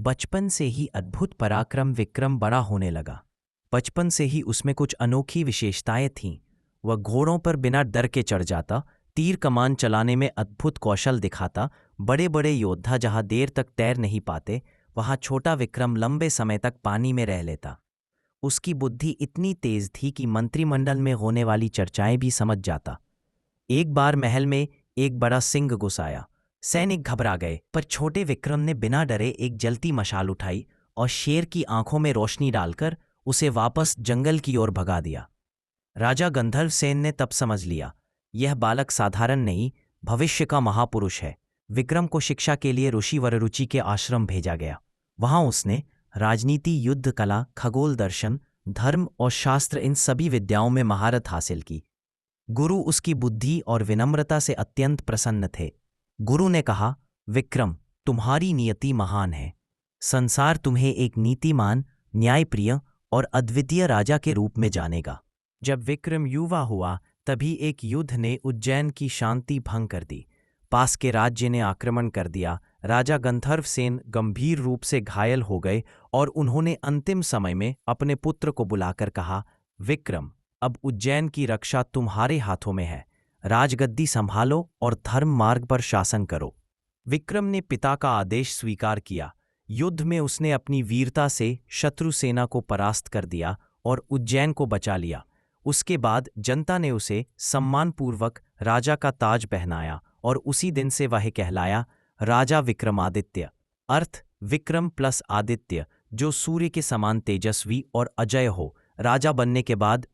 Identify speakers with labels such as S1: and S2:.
S1: बचपन से ही अद्भुत पराक्रम विक्रम बड़ा होने लगा। बचपन से ही उसमें कुछ अनोखी विशेषताएं थीं। वह घोड़ों पर बिना डर के चढ़ जाता, तीर कमान चलाने में अद्भुत कौशल दिखाता। बड़े बड़े योद्धा जहां देर तक तैर नहीं पाते, वहां छोटा विक्रम लंबे समय तक पानी में रह लेता। उसकी बुद्धि इतनी तेज थी कि मंत्रिमंडल में होने वाली चर्चाएं भी समझ जाता। एक बार महल में एक बड़ा सिंह घुस आया। सैनिक घबरा गए, पर छोटे विक्रम ने बिना डरे एक जलती मशाल उठाई और शेर की आंखों में रोशनी डालकर उसे वापस जंगल की ओर भगा दिया। राजा गंधर्व सेन ने तब समझ लिया, यह बालक साधारण नहीं, भविष्य का महापुरुष है। विक्रम को शिक्षा के लिए ऋषि वररुचि के आश्रम भेजा गया। वहां उसने राजनीति, युद्ध कला, खगोल दर्शन, धर्म और शास्त्र, इन सभी विद्याओं में महारत हासिल की। गुरु उसकी बुद्धि और विनम्रता से अत्यंत प्रसन्न थे। गुरु ने कहा, विक्रम, तुम्हारी नियति महान है। संसार तुम्हें एक नीतिमान, न्यायप्रिय और अद्वितीय राजा के रूप में जानेगा। जब विक्रम युवा हुआ, तभी एक युद्ध ने उज्जैन की शांति भंग कर दी। पास के राज्य ने आक्रमण कर दिया। राजा गंधर्व सेन गंभीर रूप से घायल हो गए और उन्होंने अंतिम समय में अपने पुत्र को बुलाकर कहा, विक्रम, अब उज्जैन की रक्षा तुम्हारे हाथों में है। राजगद्दी संभालो और धर्म मार्ग पर शासन करो। विक्रम ने पिता का आदेश स्वीकार किया। युद्ध में उसने अपनी वीरता से शत्रु सेना को परास्त कर दिया और उज्जैन को बचा लिया। उसके बाद जनता ने उसे सम्मानपूर्वक राजा का ताज पहनाया और उसी दिन से वह कहलाया राजा विक्रमादित्य। अर्थ विक्रम प्लस आदित्य, जो सूर्य के समान तेजस्वी और अजय हो। राजा बनने के बाद